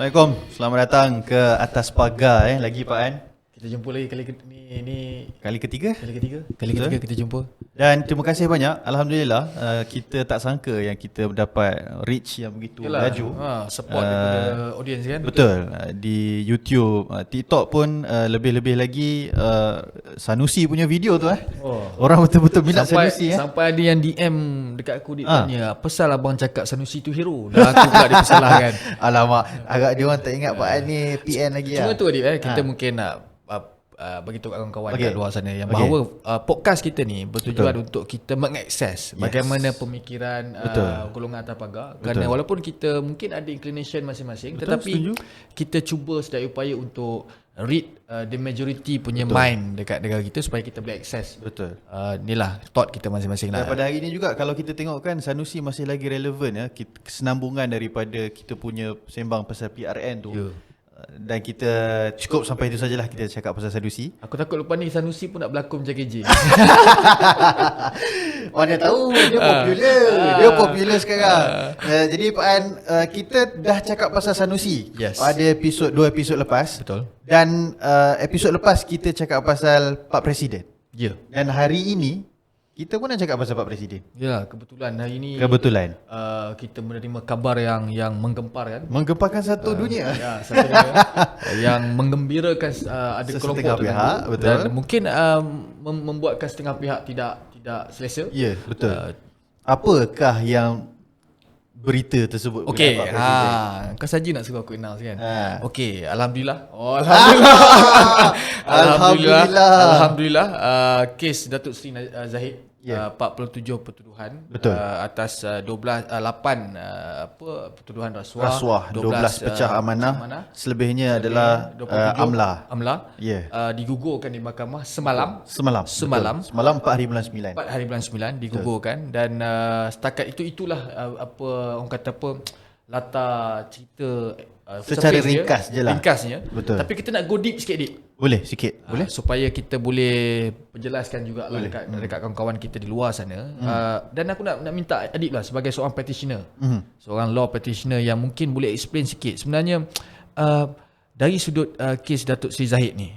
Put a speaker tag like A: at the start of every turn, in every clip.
A: Assalamualaikum. Selamat datang ke Atas Pagar lagi Pak An.
B: Kita jumpa lagi kali
A: ketiga.
B: Kali ketiga kita jumpa.
A: Dan terima kasih banyak. Alhamdulillah kita tak sangka yang kita dapat reach yang begitu laju.
B: Support daripada audience kan.
A: Betul. Di YouTube, TikTok pun lebih-lebih lagi Sanusi punya video tu orang betul-betul minat Sanusi
B: Sampai ada yang DM dekat aku tanya, "Pasal abang cakap Sanusi tu hero?" Dah aku pula dipersalahkan.
A: Alamak, agak dia orang tak ingat Pak An ni PN lagi
B: Cuma tu adik kita mungkin nak beritahu kat kawan-kawan kat luar sana yang bahawa podcast kita ni bertujuan untuk kita mengakses bagaimana pemikiran golongan atas pagar. Kerana walaupun kita mungkin ada inclination masing-masing, tetapi kita cuba sedaya upaya untuk read the majority punya mind dekat negara kita supaya kita boleh akses. Inilah thought kita masing-masing lah.
A: Dan pada hari ini juga kalau kita tengok kan Sanusi masih lagi relevan kesenambungan daripada kita punya sembang pasal PRN tu. Dan kita cukup sampai itu sajalah kita cakap pasal Sanusi.
B: Aku takut lepas ni Sanusi pun nak berlakon macam KJ.
A: Mana tahu dia popular. Dia popular sekarang. Jadi Pak An, kita dah cakap pasal Sanusi pada dua episod lepas.
B: Betul.
A: Dan episod lepas kita cakap pasal Pak Presiden. Dan hari ini kita pun nak cakap pasal Pak Presiden.
B: Ya, kebetulan hari ini kita menerima kabar yang menggemparkan.
A: Menggemparkan satu dunia.
B: Ya, satu dunia. Yang menggembirakan ada kelompok
A: pihak, betul.
B: Dan mungkin membuatkan setengah pihak tidak selesa.
A: Ya, betul. Apakah yang berita tersebut?
B: Okey, kau saja nak suruh aku announce kan? Okey, alhamdulillah. Alhamdulillah. Kes Datuk Seri Zahid 47 pertuduhan atas 8 pertuduhan rasuah 12 pecah amanah,
A: selebihnya adalah
B: amla digugurkan di mahkamah semalam
A: 4 hari bulan 9
B: digugurkan. Dan setakat itulah orang kata latar cerita
A: secara ringkasnya.
B: Betul. Tapi kita nak go deep sikit dik.
A: Boleh sikit? Boleh.
B: Supaya kita boleh penjelaskan juga lah dekat kawan-kawan kita di luar sana. Dan aku nak minta Adib lah sebagai seorang practitioner. Seorang law practitioner yang mungkin boleh explain sikit. Sebenarnya dari sudut kes Datuk Seri Zahid ni,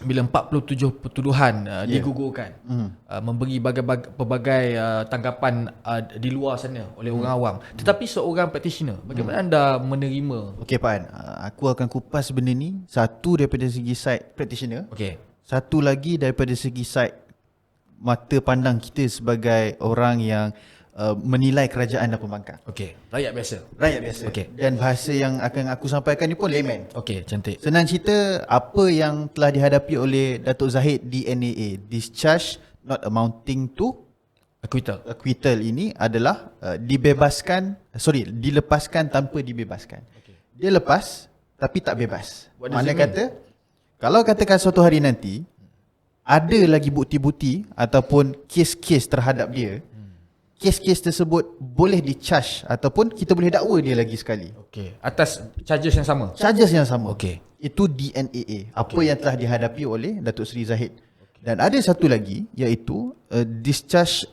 B: bila 47 pertuduhan digugurkan, memberi pelbagai tanggapan di luar sana oleh orang awam. Tetapi seorang practitioner, bagaimana anda menerima?
A: Okey Pak An, aku akan kupas benda ni. Satu daripada segi side practitioner, satu lagi daripada segi side mata pandang kita sebagai orang yang menilai kerajaan dan pembangkang.
B: Rakyat biasa.
A: Dan bahasa yang akan aku sampaikan ni pun layman.
B: Cantik.
A: Senang cerita, apa yang telah dihadapi oleh Datuk Zahid di NAA, discharge not amounting to acquittal ini adalah dilepaskan tanpa dibebaskan. Dia lepas tapi tak bebas. Mana kata, kalau katakan suatu hari nanti ada lagi bukti-bukti ataupun kes-kes terhadap dia, kes-kes tersebut boleh di-charge ataupun kita boleh dakwa dia lagi sekali.
B: Atas charges yang sama. Itu
A: DNAA. Apa yang telah dihadapi oleh Datuk Seri Zahid. Dan ada satu lagi iaitu discharge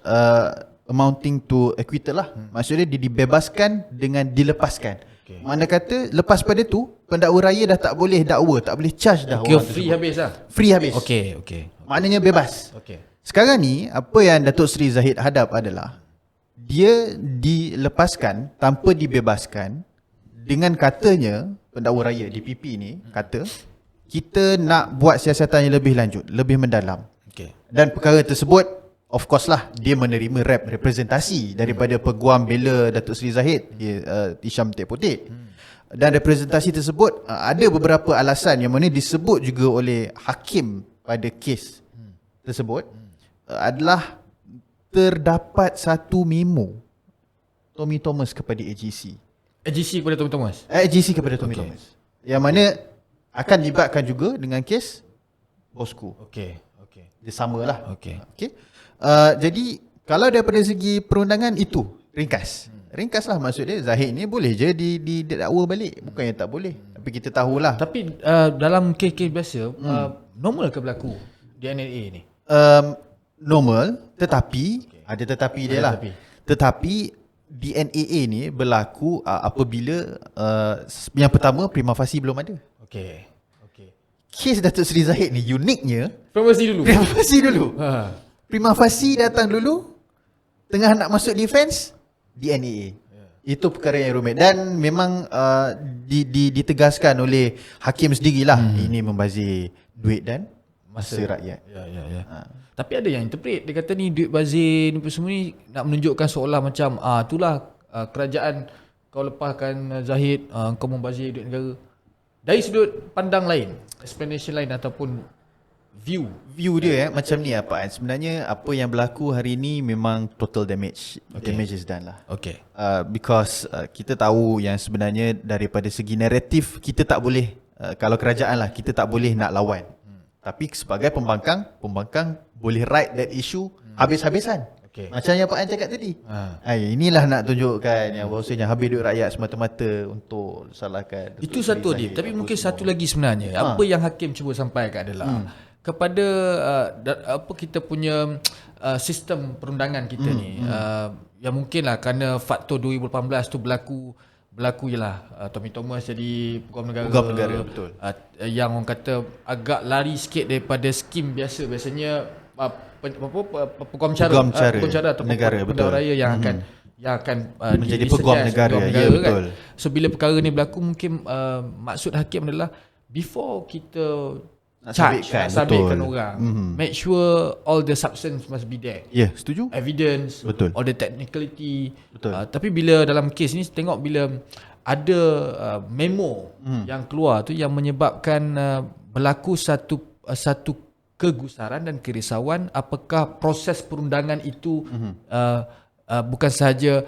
A: amounting to acquittal lah. Maksudnya dia dibebaskan dengan dilepaskan. Mana kata lepas pada tu pendakwa raya dah tak boleh dakwa, tak boleh charge dah orang
B: free habis lah.
A: Free habis. Maknanya bebas. Sekarang ni apa yang Datuk Seri Zahid hadap adalah dia dilepaskan tanpa dibebaskan dengan katanya pendakwa raya DPP ni kata kita nak buat siasatan yang lebih lanjut, lebih mendalam. Dan perkara tersebut of course lah dia menerima representasi daripada peguam bela Datuk Seri Zahid, Hisham Tepoteh. Dan representasi tersebut ada beberapa alasan yang mana disebut juga oleh hakim pada kes tersebut adalah terdapat satu memo Tommy Thomas kepada AGC.
B: AGC kepada Tommy Thomas?
A: AGC kepada Tommy Thomas. Yang mana akan libatkan juga dengan kes Bosco. Dia samalah. Jadi kalau daripada segi perundangan itu ringkas. Ringkaslah maksud dia Zahid ni boleh je didakwa balik. Bukannya tak boleh. Tapi kita tahulah.
B: Tapi dalam kes-kes biasa normal ke berlaku DNA ni?
A: Normal, tetapi ada tetapi dia lah. Tetapi DNAA ni berlaku apabila yang pertama prima facie belum ada.
B: Okey.
A: Kes Datuk Seri Zahid ni uniknya
B: Prima facie dulu.
A: prima facie dulu. Prima facie datang dulu, tengah nak masuk defense, DNAA. Itu perkara yang rumit dan memang ditegaskan oleh hakim sendirilah ini membazir duit dan masa rakyat.
B: Ya. Tapi ada yang interpret, dia kata ni duit bazir ni semua ni nak menunjukkan seolah macam itulah kerajaan kau lepaskan Zahid, kau membazir duit negara. Dari sudut pandang lain, explanation lain ataupun view
A: dia macam ni sebenarnya apa yang berlaku hari ni memang total damage. Damage is done lah.
B: Okay.
A: Because kita tahu yang sebenarnya daripada segi naratif kita tak boleh kalau kerajaan lah kita tak boleh nak lawan. Tapi sebagai pembangkang boleh ride that issue habis-habisan. Okay. Macam yang Pak An cakap tadi. Inilah nak tunjukkan yang bahawasanya habis duit rakyat semata-mata untuk salahkan.
B: Itu satu Adib. Tapi mungkin satu lagi sebenarnya. Apa yang hakim cuba sampaikan adalah kepada kita punya sistem perundangan kita ni yang mungkinlah kerana faktor 2018 tu berlaku ialah Tommy Thomas jadi peguam negara,
A: betul.
B: Yang orang kata agak lari sikit daripada skim biasa. Biasanya peguam cara atau
A: negara,
B: peguam raya yang akan
A: menjadi peguam negara ya, betul.
B: Kan? So bila perkara ni berlaku mungkin maksud hakim adalah before kita sabitkan orang, make sure all the substance must be there.
A: Ya, setuju.
B: Evidence,
A: betul.
B: All the technicality.
A: Betul.
B: Tapi bila dalam kes ni tengok bila ada memo yang keluar tu yang menyebabkan berlaku satu kegusaran dan kerisauan apakah proses perundangan itu bukan sahaja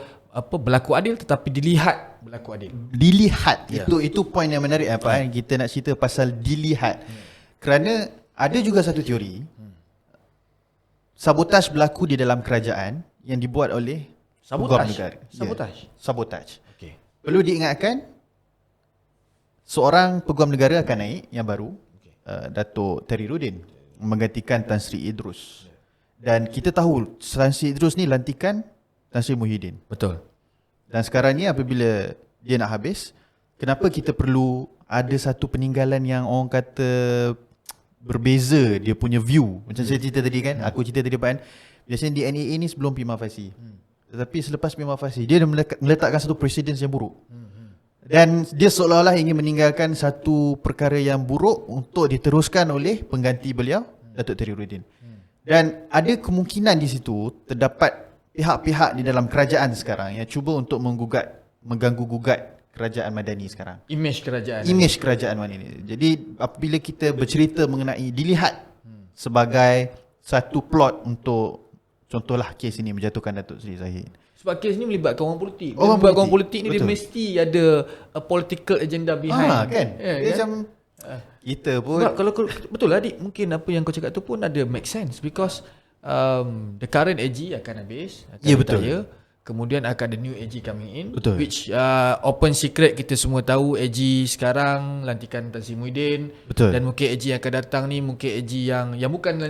B: berlaku adil tetapi dilihat berlaku adil.
A: Dilihat. Itu poin yang menarik kita nak cerita pasal dilihat. Kerana ada juga satu teori sabotaj berlaku di dalam kerajaan yang dibuat oleh peguam negara. Sabotaj. Okay. Perlu diingatkan seorang peguam negara akan naik yang baru, Datuk Teriruddin menggantikan Tan Sri Idrus. Dan kita tahu Tan Sri Idrus ni lantikan Tan Sri Muhyiddin.
B: Betul. Dan
A: sekarang ni apabila dia nak habis, kenapa kita perlu ada satu peninggalan yang orang kata berbeza dia punya view. Macam saya cerita tadi kan, aku cerita tadi Pak An, biasanya DNAA ni sebelum prima facie. Tetapi selepas prima facie dia meletakkan satu precedence yang buruk. Dan dia seolah-olah ingin meninggalkan satu perkara yang buruk untuk diteruskan oleh pengganti beliau, Datuk Teriruddin. Dan ada kemungkinan di situ terdapat pihak-pihak di dalam kerajaan sekarang yang cuba untuk mengganggu-gugat kerajaan Madani sekarang. Image kerajaan Madani. Jadi apabila kita bercerita mengenai dilihat sebagai satu plot untuk contohlah kes ini menjatuhkan Datuk Seri Zahid.
B: Sebab kes ni melibatkan orang politik. Orang politik ni betul. Dia mesti ada a political agenda behind.
A: Kan? Dia macam kita pun.
B: Sebab kalau betul lah Adik, mungkin apa yang kau cakap tu pun ada make sense because the current AG akan habis, akan retire. Kemudian akan ada new AG coming in.
A: Betul.
B: Which open secret kita semua tahu AG sekarang lantikan Tan Sri Muhyiddin.
A: Betul.
B: Dan mungkin AG yang akan datang ni mungkin AG yang bukan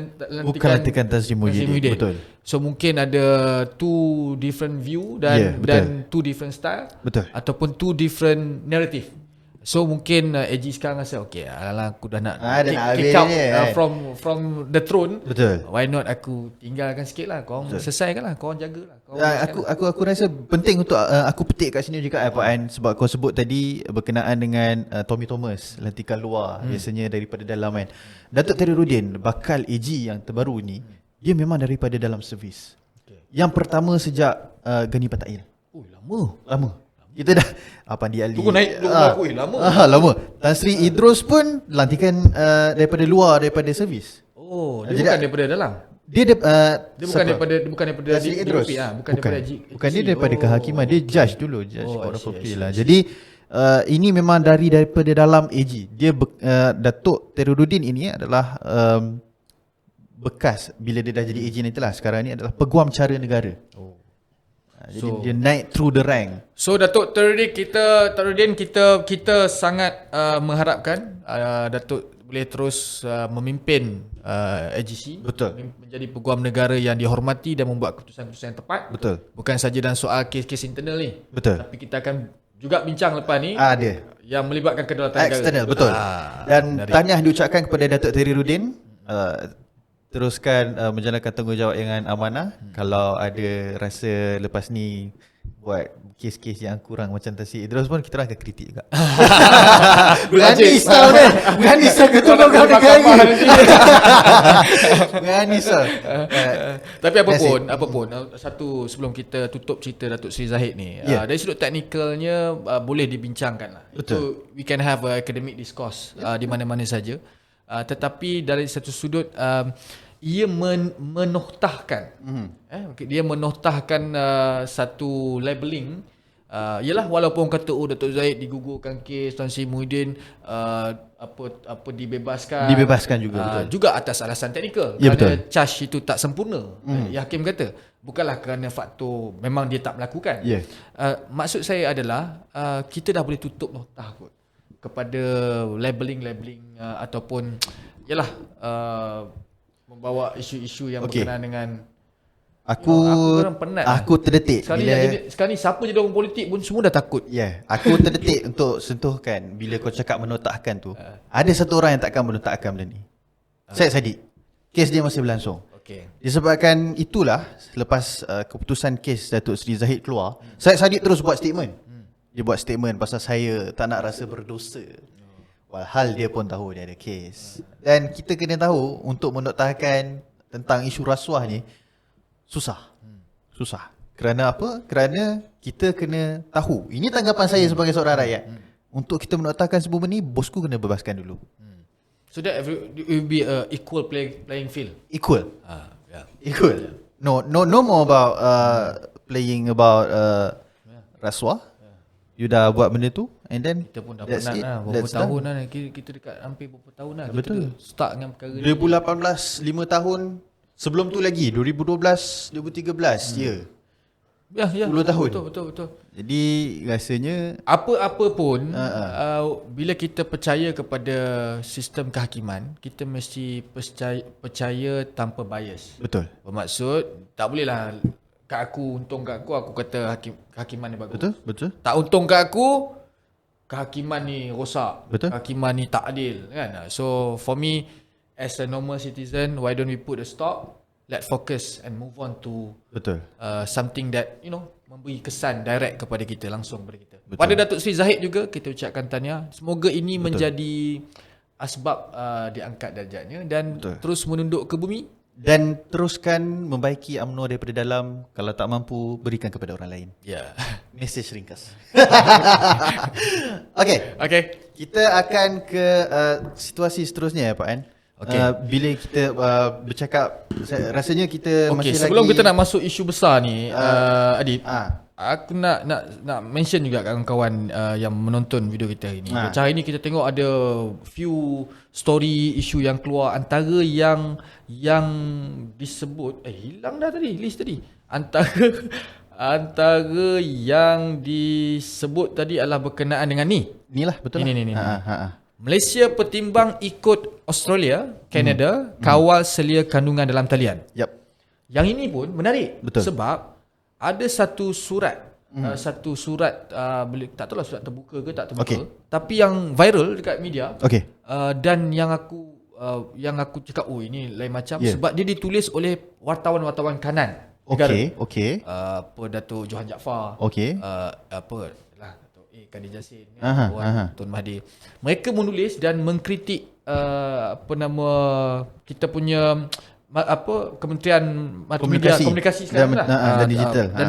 B: lantikan
A: Tan Sri Muhyiddin. Betul.
B: So mungkin ada two different view dan two different style.
A: Betul.
B: Ataupun two different narrative. So mungkin AG sekarang rasa okay, alah aku dah nak kick out from the throne.
A: Betul.
B: Why not aku tinggalkan sikit lah. Korang selesaikan lah. Korang jagalah.
A: Aku rasa penting untuk aku petik kat sini juga Pak An, sebab kau sebut tadi berkenaan dengan Tommy Thomas lantikan luar biasanya daripada dalam kan. Datuk Teriruddin bakal AG yang terbaru ni dia memang daripada dalam servis. Yang pertama sejak Gani Patail. Lama. Kita dah Pandi Ali.
B: Tu naik aku lama.
A: Lama. Tan Sri Idrus pun lantikan daripada luar, daripada servis.
B: Dia bukan daripada dalam.
A: Dia
B: bukan daripada
A: Tan Sri Idrus. Bukan dia daripada kehakiman. Dia judge dulu, court of appeal lah. Jadi ini memang daripada dalam AG. Dia Datuk Teriruddin ini adalah bekas bila dia dah jadi AG nanti lah. Sekarang ni adalah peguam cara negara. Jadi dia naik through the rank.
B: So Datuk Teriruddin kita sangat mengharapkan Datuk boleh terus memimpin AGC.
A: Betul.
B: Menjadi peguam negara yang dihormati dan membuat keputusan-keputusan yang tepat.
A: Betul.
B: Bukan saja dalam soal kes-kes internal ni.
A: Betul.
B: Tapi kita akan juga bincang lepas ni
A: Ada
B: yang melibatkan kedaulatan negara.
A: external, betul. Dan tahniah diucapkan kepada Datuk Teri Rudin. Teruskan menjalankan tanggungjawab dengan amanah. Kalau ada rasa lepas ni buat kes-kes yang kurang macam Tasik Idros pun kita orang akan kritik juga. Berani style kan? Berani style ketua kau negara. Berani style.
B: Tapi apapun satu sebelum kita tutup cerita Datuk Seri Zahid ni, dari sudut teknikalnya boleh dibincangkan lah. Itu we can have a academic discourse di mana-mana saja. Tetapi dari satu sudut ia menoktahkan dia menoktahkan satu labeling, ialah walaupun kata Datuk Zahid digugurkan kes, Tan Sri Muhyiddin apa dibebaskan juga betul. Juga atas alasan teknikal, kerana charge itu tak sempurna. Hakim kata bukanlah kerana faktor memang dia tak melakukan. Maksud saya adalah kita dah boleh tutup notah kot kepada labeling ataupun ialah membawa isu-isu yang berkenaan dengan
A: aku terdetik
B: sekarang ni siapa jadi orang politik pun semua dah takut.
A: Aku terdetik untuk sentuhkan bila kau cakap menotakkan tu. Ada satu orang yang takkan menotakkan benda ni. Syed Saddiq. Kes dia masih berlangsung. Disebabkan itulah selepas keputusan kes Datuk Seri Zahid keluar, Syed Saddiq terus buat statement. Dia buat statement pasal saya tak nak rasa berdosa. Walhal dia pun tahu dia ada kes. Dan kita kena tahu untuk menoktahkan tentang isu rasuah ni susah. Kerana apa? Kerana kita kena tahu. Ini tanggapan saya sebagai seorang rakyat. Untuk kita menoktahkan sebuah ni, bosku kena bebaskan dulu.
B: So that it will be a equal playing field.
A: Equal. Equal. No more about playing about rasuah. You dah buat benda tu and then
B: kita pun dah penat lah. Berapa tahun lah kita dekat hampir berapa tahun lah.
A: Betul.
B: Kita start dengan perkara
A: 2018 5 tahun. Sebelum tu lagi 2012 2013 10 tahun.
B: Betul.
A: Jadi rasanya
B: apa pun bila kita percaya kepada sistem kehakiman, kita mesti percaya tanpa bias.
A: Betul.
B: Bermaksud tak bolehlah untung kat aku kata kehakiman ni bagus.
A: Betul.
B: Tak untung kat aku, kehakiman ni rosak.
A: Betul.
B: Kehakiman ni tak adil kan. So for me as a normal citizen, why don't we put a stop? Let's focus and move on to something that memberi kesan direct kepada kita, langsung kepada kita. Betul. Pada Datuk Seri Zahid juga kita ucapkan tahniah. Semoga ini menjadi asbab diangkat darjatnya dan terus menunduk ke bumi.
A: Dan teruskan membaiki UMNO daripada dalam. Kalau tak mampu, berikan kepada orang lain. Message ringkas. Okay. Kita akan ke situasi seterusnya Pak An. Bila kita bercakap, rasanya kita masih
B: sebelum
A: lagi.
B: Kita nak masuk isu besar ni, Adib, aku nak mention juga kawan-kawan yang menonton video kita hari ni. Macam hari ni kita tengok ada few story isu yang keluar, antara yang disebut hilang dah tadi list tadi. Antara yang disebut tadi adalah berkenaan dengan
A: Inilah betul.
B: Ini. Malaysia pertimbang ikut Australia, Canada kawal selia kandungan dalam talian. Yang ini pun menarik.
A: Betul.
B: Sebab ada satu surat tak tahulah surat terbuka ke tak terbuka, tapi yang viral dekat media. Dan yang aku cakap ini lain macam sebab dia ditulis oleh wartawan-wartawan kanan negara. Apa Datuk Johan Jaafar, Datuk Kadir Jassin, Tun Mahathir. Mereka menulis dan mengkritik kita punya Kementerian Komunikasi sekarang dan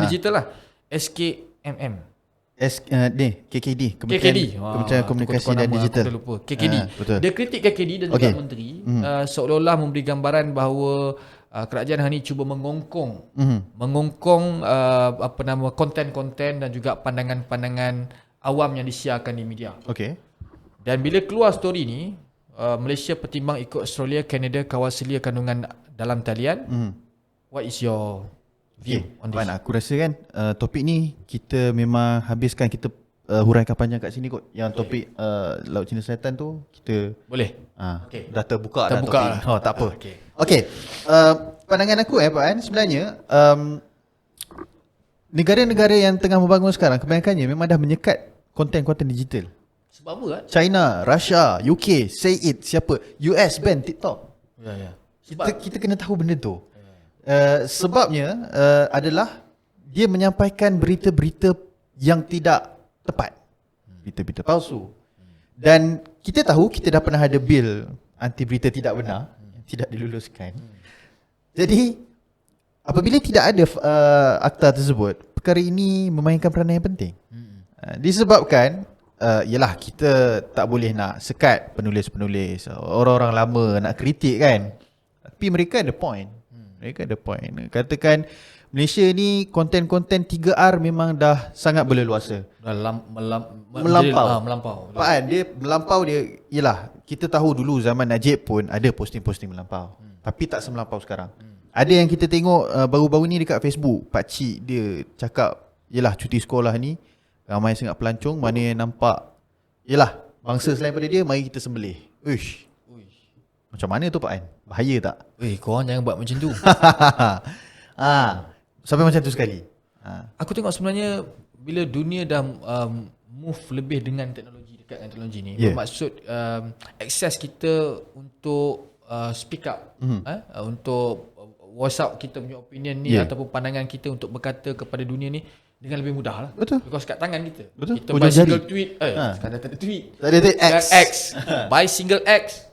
B: digital lah. SKMM.
A: KKD. Kementerian Komunikasi dan Digital.
B: KKD. Dia kritik KKD dan juga menteri seolah-olah memberi gambaran bahawa kerajaan hari ini cuba mengongkong konten-konten dan juga pandangan-pandangan awam yang disiarkan di media. Dan bila keluar story ni, Malaysia pertimbang ikut Australia, Canada kawal selia kandungan dalam talian. What is your view on this?
A: Aku rasa kan topik ni kita memang habiskan, kita huraikan panjang kat sini kot. Yang topik Laut Cina Selatan tu kita
B: Boleh.
A: okay. Dah terbuka dah
B: Terbuka
A: topik.
B: lah.
A: Tak apa.
B: Okay.
A: Pandangan aku Pak An, sebenarnya negara-negara yang tengah membangun sekarang kebanyakannya memang dah menyekat konten-konten digital.
B: Sebab apa kan?
A: China, Russia, UK, Say It, siapa? US ban TikTok.
B: Ya.
A: Kita kena tahu benda tu. Sebabnya adalah dia menyampaikan berita-berita yang tidak tepat. Berita-berita palsu. Dan kita tahu kita dah pernah ada bil anti berita tidak benar yang tidak diluluskan. Jadi apabila tidak ada akta tersebut, perkara ini memainkan peranan yang penting. Disebabkan yalah kita tak boleh nak sekat penulis-penulis, orang-orang lama nak kritik kan. Tapi mereka ada point. Katakan Malaysia ni konten-konten 3R memang dah sangat berleluasa.
B: Melampau.
A: Pak An, dia melampau dia yalah kita tahu dulu zaman Najib pun ada posting-posting melampau. Tapi tak semelampau sekarang. Ada yang kita tengok baru-baru ni dekat Facebook, pak cik dia cakap yalah cuti sekolah ni ramai sangat pelancong, mana yang nampak yalah bangsa selain pada dia mari kita sembelih. Uish. Macam mana tu Pak An? Bahaya tak?
B: Korang jangan buat macam tu.
A: Sampai macam tu sekali.
B: Aku tengok sebenarnya bila dunia dah move lebih dengan teknologi, dekat dengan teknologi ni, bermaksud akses kita untuk speak up, untuk voice out kita punya opinion ni ataupun pandangan kita untuk berkata kepada dunia ni dengan lebih mudah lah.
A: Betul.
B: Because kat tangan kita.
A: Betul.
B: Kita buy single tweet. Sekarang tak ada tweet.
A: Tak ada tweet X.
B: Buy single X.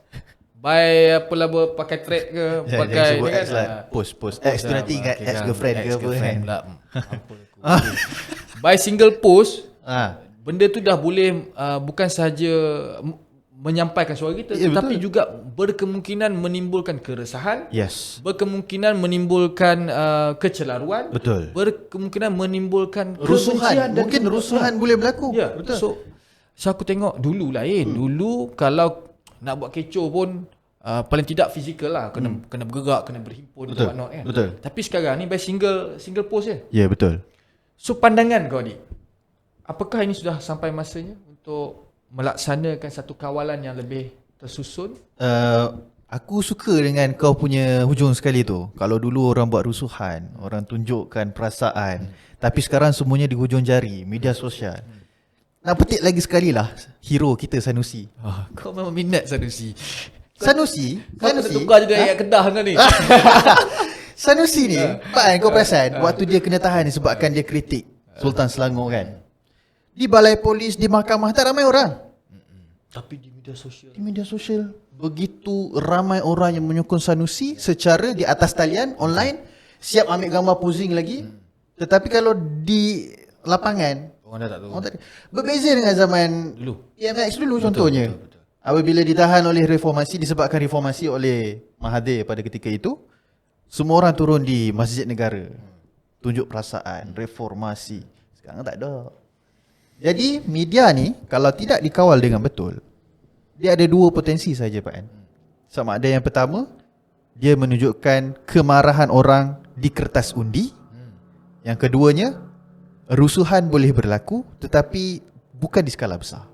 B: Buy apalah pakai thread ke, pakai
A: sebut
B: ni kan.
A: X lah. Post X tu nanti ingat ex-girlfriend ke apa kan.
B: Buy single post. Benda tu dah boleh bukan sahaja menyampaikan suara kita, tetapi juga berkemungkinan menimbulkan keresahan, berkemungkinan menimbulkan kecelaruan, berkemungkinan menimbulkan
A: rusuhan. Mungkin rusuhan boleh berlaku.
B: Betul. So aku tengok dulu lain. Dulu kalau nak buat kecoh pun paling tidak fizikal lah, kena bergerak, kena berhimpun kan. Tapi sekarang ni by single post je.
A: Ya, betul.
B: So pandangan kau ni, apakah ini sudah sampai masanya untuk melaksanakan satu kawalan yang lebih tersusun?
A: Aku suka dengan kau punya hujung sekali tu. Kalau dulu orang buat rusuhan, orang tunjukkan perasaan, tapi sekarang semuanya di hujung jari, media sosial. Nak petik lagi sekali lah hero kita Sanusi.
B: Kau memang minat Sanusi.
A: Kau
B: tukar je dari ayat Kedah kau ni.
A: Sanusi ni, Pak An, kau perasan waktu dia kena tahan disebabkan dia kritik Sultan Selangor kan. Di balai polis, di mahkamah tak ramai orang.
B: Tapi di
A: media sosial begitu ramai orang yang menyokong Sanusi secara di atas talian online, siap ambil gambar posing lagi. Tetapi kalau di lapangan
B: orang dah tak tahu.
A: Berbeza dengan zaman
B: dulu.
A: EMX dulu contohnya. Betul. Apabila ditahan oleh reformasi, disebabkan reformasi oleh Mahathir pada ketika itu, semua orang turun di Masjid Negara. Tunjuk perasaan, reformasi. Sekarang tak ada. Jadi media ni kalau tidak dikawal dengan betul, dia ada dua potensi saja Pak An. Sama ada yang pertama, dia menunjukkan kemarahan orang di kertas undi. Yang keduanya, rusuhan boleh berlaku tetapi bukan di skala besar.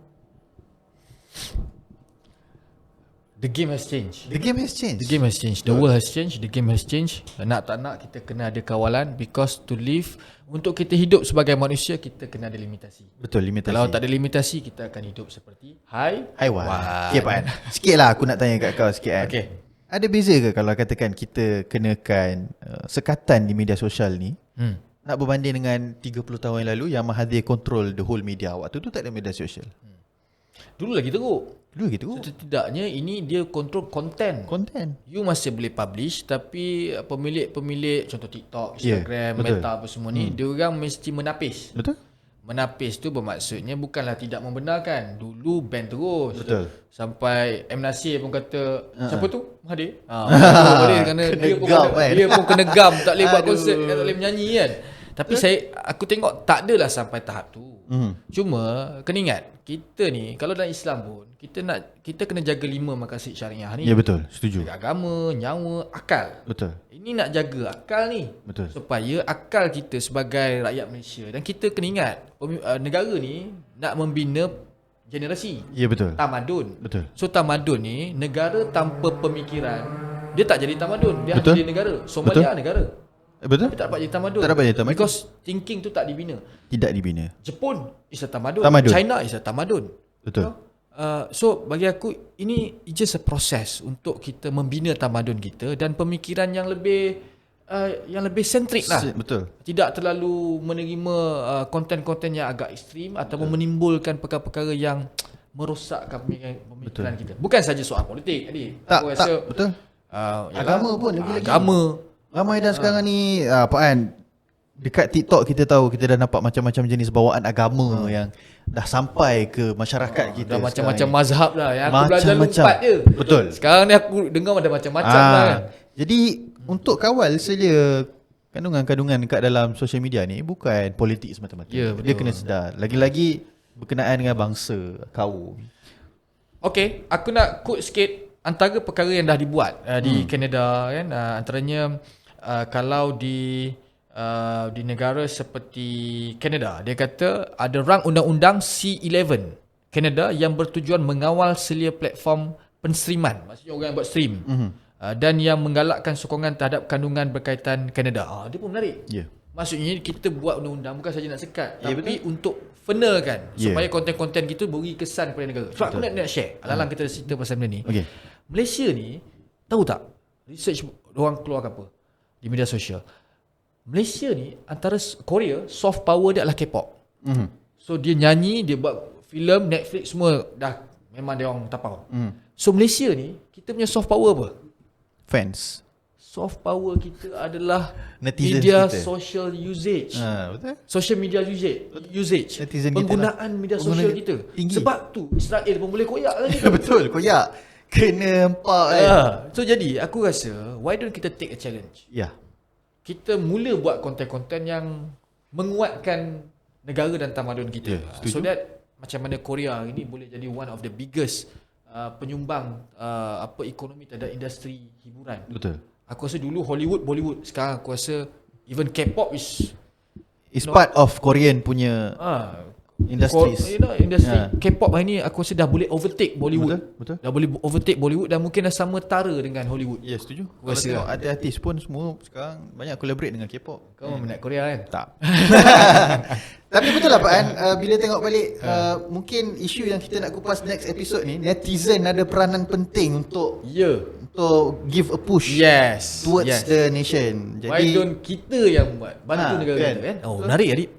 B: The game has changed.
A: The game has changed.
B: The world has changed. The game has changed. Nak tak nak kita kena ada kawalan, because to live, untuk kita hidup sebagai manusia kita kena ada limitasi.
A: Betul, limitasi.
B: Kalau tak ada limitasi kita akan hidup seperti haiwan.
A: Okay Pak An, sikit lah aku nak tanya kat kau sikit kan.
B: Okay.
A: Ada beza ke kalau katakan kita kenakan sekatan di media sosial ni, nak berbanding dengan 30 tahun yang lalu yang Mahathir control the whole media. Waktu tu tak ada media sosial.
B: Dulu lagi teruk.
A: Setidaknya
B: ini dia control konten. You masih boleh publish, tapi pemilik contoh TikTok, Instagram, Meta apa semua ni, dia orang mesti menapis.
A: Betul.
B: Menapis tu bermaksudnya bukanlah tidak membenarkan. Dulu ban terus.
A: Betul.
B: Sampai M. Nasir pun kata, siapa tu? Mahathir. Kerana dia pun kena gam, tak boleh buat konsert, tak boleh menyanyi kan. Tapi aku tengok tak adalah sampai tahap tu. Cuma kena ingat, kita ni kalau dalam Islam pun kita kena jaga 5 maqasid syariah ni.
A: Ya betul, setuju.
B: Jaga agama, nyawa, akal.
A: Betul.
B: Ini nak jaga akal ni.
A: Betul.
B: Supaya akal kita sebagai rakyat Malaysia, dan kita kena ingat negara ni nak membina generasi.
A: Ya betul.
B: Tamadun.
A: Betul.
B: So tamadun ni, negara tanpa pemikiran dia tak jadi tamadun, dia
A: Betul.
B: hanya jadi negara. Somalia negara.
A: Betul.
B: Tapi tak dapat jadi tamadun.
A: Tak dapat jadi tamadun.
B: Because thinking tu tak dibina.
A: Tidak dibina.
B: Jepun is a tamadun. China is a tamadun.
A: Betul.
B: So bagi aku ini just a process untuk kita membina tamadun kita dan pemikiran yang lebih sentrik lah.
A: Betul.
B: Tidak terlalu menerima konten-konten yang agak ekstrim ataupun menimbulkan perkara-perkara yang merosakkan pemikiran kita. Bukan saja soal politik tadi.
A: Tak,
B: Aku rasa,
A: betul. Agama pun lagi-lagi.
B: Agama.
A: Ramai dah sekarang ni apa kan, dekat TikTok kita tahu kita dah nampak macam-macam jenis bawaan agama yang dah sampai ke masyarakat kita.
B: Dah macam-macam mazhab lah. Yang aku
A: Macam-macam.
B: belajar 4 je.
A: Betul.
B: Sekarang ni aku dengar ada macam-macam lah kan.
A: Jadi untuk kawal selia kandungan-kandungan dekat dalam social media ni bukan politik semata-mata.
B: Ya,
A: Dia kena sedar. Lagi-lagi berkenaan dengan bangsa, kaum.
B: Okay, aku nak quote sikit antara perkara yang dah dibuat di Canada kan. Antaranya kalau di negara seperti Canada, dia kata ada rang undang-undang C11 Canada yang bertujuan mengawal selia platform penstreaman, maksudnya orang yang buat stream, dan yang menggalakkan sokongan terhadap kandungan berkaitan Canada. Dia pun menarik.
A: Ya.
B: Maksudnya kita buat undang-undang bukan saja nak sekat,
A: Ya,
B: tapi untuk fenakan
A: Ya.
B: supaya konten-konten kita beri kesan kepada negara. Sebab aku nak share, alang kita cerita pasal benda ni.
A: Okey.
B: Malaysia ni, tahu tak research orang keluar apa di media sosial, Malaysia ni antara Korea, soft power dia adalah K-pop. So dia nyanyi, dia buat filem, Netflix semua dah memang dia orang tapau. So Malaysia ni, kita punya soft power apa?
A: Fans.
B: Soft power kita adalah
A: Netizen
B: media
A: kita.
B: social usage.
A: Betul.
B: Social media usage.
A: Netizen kita
B: Penggunaan media sosial
A: Penggunaan
B: kita.
A: tinggi.
B: Sebab tu Israel pun boleh koyak lagi.
A: Betul, koyak. Kena empak
B: So jadi aku rasa why don't kita take a challenge.
A: Ya.
B: Kita mula buat konten-konten yang menguatkan negara dan tamadun kita. So that macam mana Korea ini boleh jadi one of the biggest penyumbang ekonomi terhadap industri hiburan.
A: Betul.
B: Aku rasa dulu Hollywood, Bollywood. Sekarang aku rasa even K-pop is
A: part of Korean punya industries.
B: Industri K-pop hari ni aku rasa dah boleh overtake Bollywood.
A: Betul.
B: Dah boleh overtake Bollywood dan mungkin dah sama tara dengan Hollywood.
A: Ya, setuju.
B: Aku
A: Kalau
B: rasa
A: tengok artis pun semua sekarang banyak collaborate dengan K-pop.
B: Kau minat Korea kan?
A: Tak. Tapi betul lah Pak An, bila tengok balik mungkin isu yang kita nak kupas next episode ni, netizen ada peranan penting untuk give a push towards the nation. Jadi
B: why don't kita yang buat bantu negara
A: kan?
B: kita kan? Oh, menarik adik.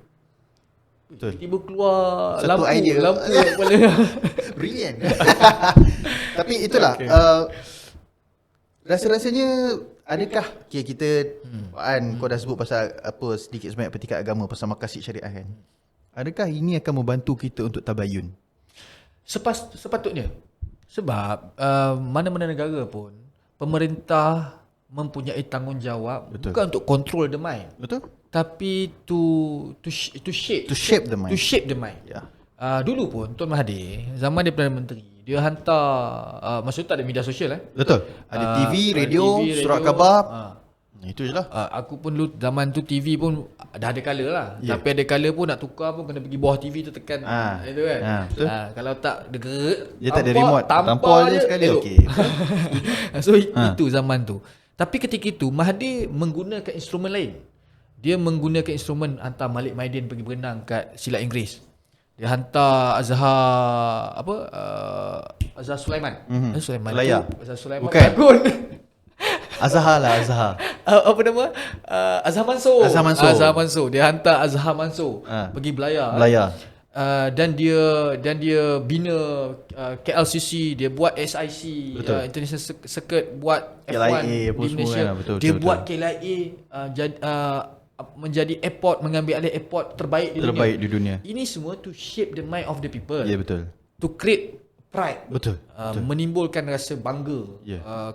A: Betul.
B: Tiba keluar
A: Satu idea.
B: lampu kepala.
A: Brilliant. Tapi itulah rasa-rasanya adakah kita Pak An, kau dah sebut pasal apa sedikit sebanyak petikat agama pasal maqasid syariah kan? Adakah ini akan membantu kita untuk tabayun?
B: Sepatutnya. Sebab mana-mana negara pun pemerintah mempunyai tanggungjawab bukan untuk control the mind.
A: Betul?
B: Tapi to shape
A: the mind.
B: To shape the mind.
A: Ya.
B: Dulu pun Tun Mahathir zaman dia Perdana Menteri, dia hantar maksudnya tak ada media sosial
A: Betul. Ada TV, radio, surat khabar. Itu je lah.
B: Aku pun dulu zaman tu TV pun dah ada color lah. Tapi ada color pun nak tukar pun kena pergi bawah TV tu tekan itu kan.
A: Betul.
B: Kalau tak dekat
A: Dia tak ada remote. Tampal je sekali. Okey.
B: So itu zaman tu. Tapi ketika itu Mahathir menggunakan instrumen lain. Dia menggunakan instrumen hantar Malik Maidin pergi berenang kat Silat Inggeris. Dia hantar Azhar Azhar Sulaiman. Sulaiman. Azhar Sulaiman.
A: Bukan. Azhar lah, Azhar.
B: Apa nama? Azhar Mansur.
A: Azhar Mansur.
B: Dia hantar Azhar Mansur pergi belayar. Dan dia bina KLCC, dia buat SIC, International Circuit, buat F1 di Malaysia. Dia buat KLIA menjadi airport, mengambil alih airport terbaik di dunia. Ini semua to shape the mind of the people.
A: Ya, betul.
B: To create pride.
A: Betul.
B: Menimbulkan rasa bangga,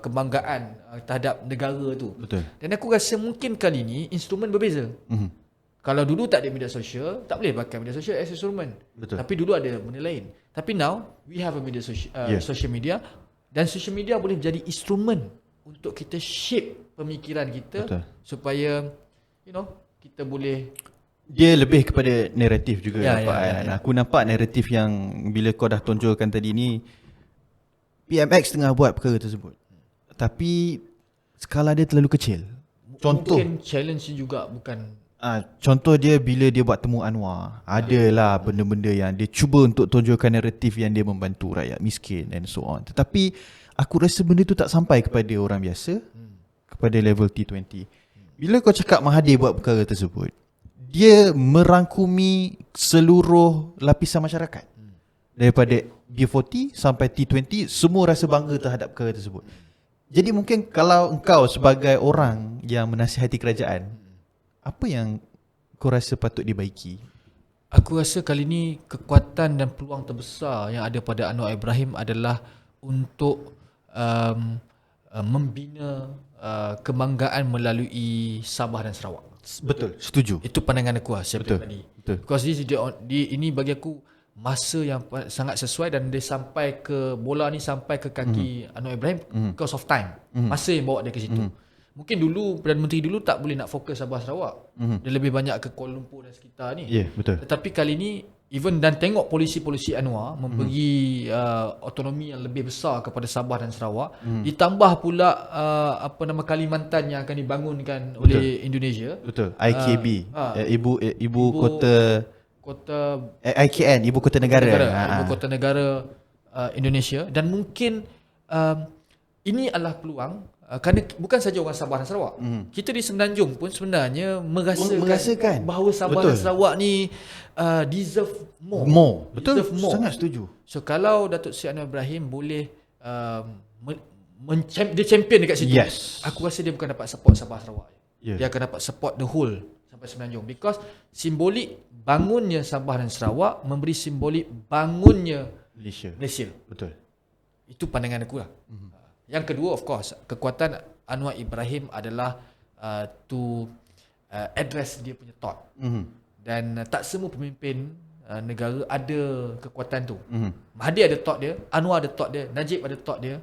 B: kebanggaan terhadap negara tu.
A: Betul.
B: Dan aku rasa mungkin kali ni instrumen berbeza. Kalau dulu tak ada media sosial, tak boleh pakai media sosial as instrument.
A: Betul.
B: Tapi dulu ada benda lain. Tapi now we have a media social media, dan social media boleh menjadi instrumen untuk kita shape pemikiran kita.
A: Betul.
B: Supaya kita boleh,
A: dia lebih kepada naratif juga.
B: Ya,
A: nampak
B: ya,
A: kan.
B: ya, ya.
A: Aku nampak naratif yang bila kau dah tonjolkan tadi ni, PMX tengah buat perkara tersebut, tapi skala dia terlalu kecil. Contoh,
B: mungkin challenge juga bukan.
A: Contoh dia bila dia buat temu Anwar, adalah benda-benda yang dia cuba untuk tonjolkan naratif yang dia membantu rakyat miskin and so on. Tetapi aku rasa benda tu tak sampai kepada orang biasa, kepada level T20. Bila kau cakap Mahathir buat perkara tersebut, dia merangkumi seluruh lapisan masyarakat. Daripada B40 sampai T20, semua rasa bangga terhadap perkara tersebut. Jadi mungkin kalau engkau sebagai orang yang menasihati kerajaan, apa yang kau rasa patut dibaiki?
B: Aku rasa kali ni kekuatan dan peluang terbesar yang ada pada Anwar Ibrahim adalah untuk membina kebanggaan melalui Sabah dan Sarawak.
A: Betul, setuju.
B: Itu pandangan aku secara pribadi.
A: Betul.
B: Because ini bagi aku masa yang sangat sesuai, dan dia sampai ke bola ni sampai ke kaki Anwar Ibrahim because of time. Masa yang bawa dia ke situ. Mungkin dulu Perdana Menteri dulu tak boleh nak fokus Sabah Sarawak. Dia lebih banyak ke Kuala Lumpur dan sekitar ni.
A: Ya, betul.
B: Tetapi kali ni even dan tengok polisi-polisi Anwar memberi autonomi yang lebih besar kepada Sabah dan Sarawak, ditambah pula Kalimantan yang akan dibangunkan oleh Indonesia.
A: Betul. IKB, ibu kota IKN, ibu kota negara.
B: Ibu kota negara Indonesia. Dan mungkin ini adalah peluang, kerana bukan saja orang Sabah dan Sarawak. Kita di Semenanjung pun sebenarnya merasakan bahawa Sabah dan Sarawak ni deserve more.
A: Betul.
B: Deserve more.
A: Sangat setuju.
B: So kalau Datuk Seri Anwar Ibrahim boleh dia champion dekat situ, aku rasa dia bukan dapat support Sabah Sarawak. Dia akan dapat support the whole sampai Semenanjung, because simbolik bangunnya Sabah dan Sarawak memberi simbolik bangunnya Malaysia.
A: Betul.
B: Itu pandangan aku lah. Yang kedua, of course, kekuatan Anwar Ibrahim adalah to address dia punya thought. Dan tak semua pemimpin negara ada kekuatan tu. Mahathir ada thought dia, Anwar ada thought dia, Najib ada thought dia.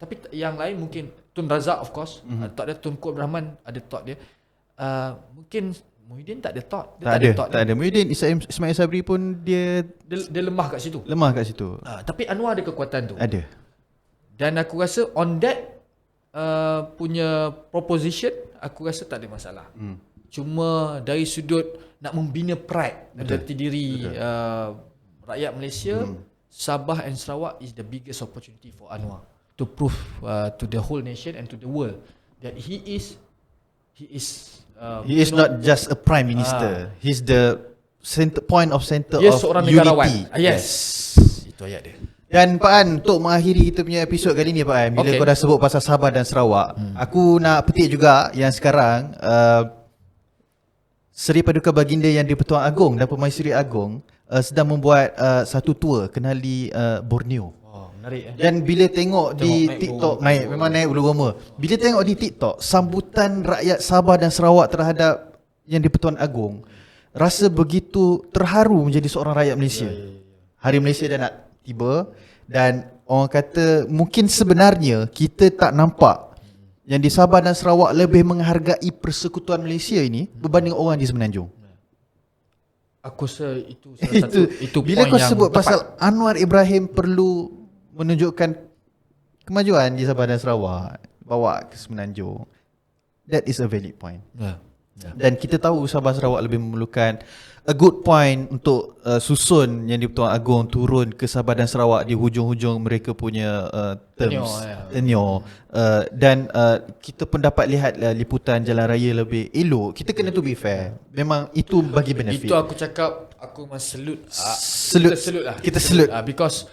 B: Tapi yang lain mungkin Tun Razak, of course, thought dia. Tunku Abdul Rahman ada thought dia. Mungkin Muhyiddin tak ada thought.
A: Tak ada. Muhyiddin, Ismail Sabri pun dia
B: lemah kat situ. Tapi Anwar ada kekuatan tu.
A: Ada.
B: Dan aku rasa on that punya proposition, aku rasa tak ada masalah. Cuma dari sudut nak membina pride jati diri rakyat Malaysia, Sabah and Sarawak is the biggest opportunity for Anwar to prove to the whole nation and to the world that he is
A: not just a prime minister. He's the point of center of
B: seorang
A: unity.
B: negarawan. Yes. Itu ayat dia.
A: Dan Pak An, untuk mengakhiri kita punya episod kali ni Pak An, bila kau dah sebut pasal Sabah dan Sarawak, aku nak petik juga yang sekarang Seri Paduka Baginda Yang di-Pertuan Agong dan Permaisuri Agong sedang membuat satu tour kenali Borneo.
B: Menarik.
A: Dan bila tengok di TikTok, memang naik bulu roma. Bila tengok di TikTok sambutan rakyat Sabah dan Sarawak terhadap Yang di-Pertuan Agong, rasa begitu terharu menjadi seorang rakyat Malaysia. Hari Malaysia dah nak tiba, dan orang kata mungkin sebenarnya kita tak nampak yang di Sabah dan Sarawak lebih menghargai persekutuan Malaysia ini berbanding orang di Semenanjung.
B: Aku rasa itu salah satu itu
A: bila kau
B: yang
A: sebut
B: tepat.
A: pasal Anwar Ibrahim perlu menunjukkan kemajuan di Sabah dan Sarawak, bawa ke Semenanjung, that is a valid point. Dan kita tahu Sabah Sarawak lebih memerlukan a good point untuk susun Yang di-Pertuan Agong turun ke Sabah dan Sarawak di hujung-hujung mereka punya tenure. Dan kita pun dapat lihat liputan jalan raya lebih elok. Kita kena to be fair, memang itu bagi benefit.
B: Itu aku cakap, aku memang salute lah.
A: Kita salute.
B: Because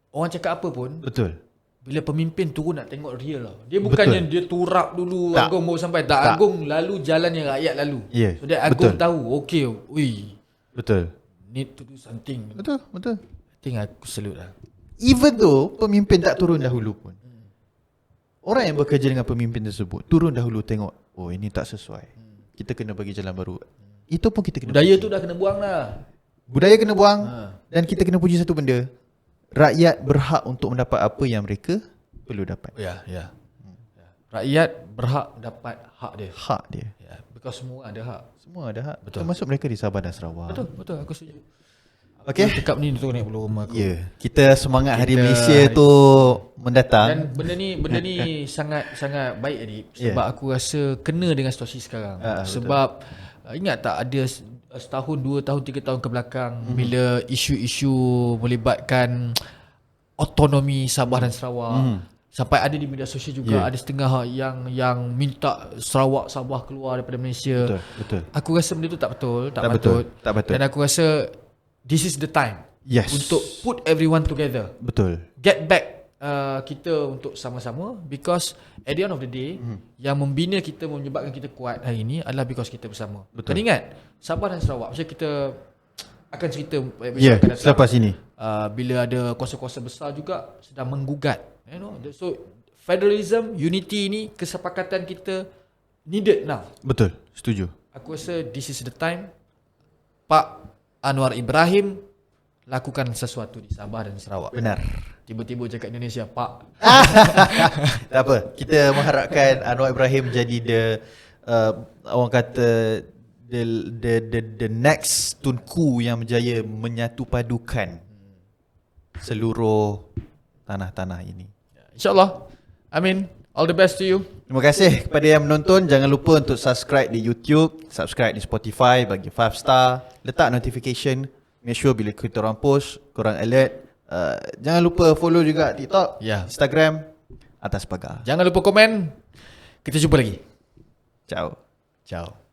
B: orang cakap apa pun,
A: betul,
B: bila pemimpin turun nak tengok real lah. Dia bukannya dia turap dulu Agong baru sampai. Tak. Agong lalu jalan yang rakyat lalu. So that Agong tahu, okay,
A: betul,
B: need to do something.
A: Betul.
B: I think aku salute lah.
A: Even though pemimpin tak turun dahulu pun, orang yang bekerja dengan pemimpin tersebut turun dahulu tengok, oh ini tak sesuai, kita kena bagi jalan baru. Itu pun kita kena
B: Budaya
A: puji.
B: tu dah kena buang dah.
A: Budaya kena buang. Dan kita kena puji satu benda. Rakyat berhak untuk mendapat apa yang mereka perlu dapat.
B: Ya. Rakyat berhak dapat hak dia.
A: Hak dia.
B: Ya, because semua ada hak.
A: Semua ada hak.
B: Betul.
A: Termasuk mereka di Sabah dan Sarawak.
B: Betul aku setuju.
A: Okey.
B: Cakap ni tu naik bulu rumah aku.
A: Ya, kita semangat Hari
B: Kita
A: Malaysia tu mendatang.
B: Dan benda ni sangat baik tadi sebab aku rasa kena dengan situasi sekarang. Sebab ingat tak ada setahun, 2 tahun, 3 tahun ke belakang bila isu-isu melibatkan autonomi Sabah dan Sarawak sampai ada di media sosial juga ada setengah yang minta Sarawak Sabah keluar daripada Malaysia.
A: Betul.
B: Aku rasa benda tu tak betul.
A: Tak betul.
B: Dan aku rasa this is the time untuk put everyone together.
A: Betul.
B: Get back kita untuk sama-sama, because at the end of the day yang membina kita, menyebabkan kita kuat hari ini adalah because kita bersama.
A: Betul.
B: Dan ingat Sabah dan Sarawak, macam kita akan cerita
A: selepas ini
B: bila ada kuasa-kuasa besar juga sedang menggugat, so federalism, unity ni, kesepakatan kita needed now.
A: Betul, setuju.
B: Aku rasa this is the time Pak Anwar Ibrahim lakukan sesuatu di Sabah dan Sarawak.
A: Benar.
B: Tiba-tiba cakap Indonesia, Pak.
A: Tak apa, kita mengharapkan Anwar Ibrahim jadi orang kata the next Tunku yang berjaya menyatu padukan seluruh tanah-tanah ini.
B: InsyaAllah. Amin. All the best to you.
A: Terima kasih kepada yang menonton. Jangan lupa untuk subscribe di YouTube, subscribe di Spotify, bagi 5 star, letak notification, make sure bila kita orang post, korang alert. Jangan lupa follow juga TikTok, Instagram, Atas Pagar.
B: Jangan lupa komen. Kita jumpa lagi.
A: Ciao.
B: Ciao.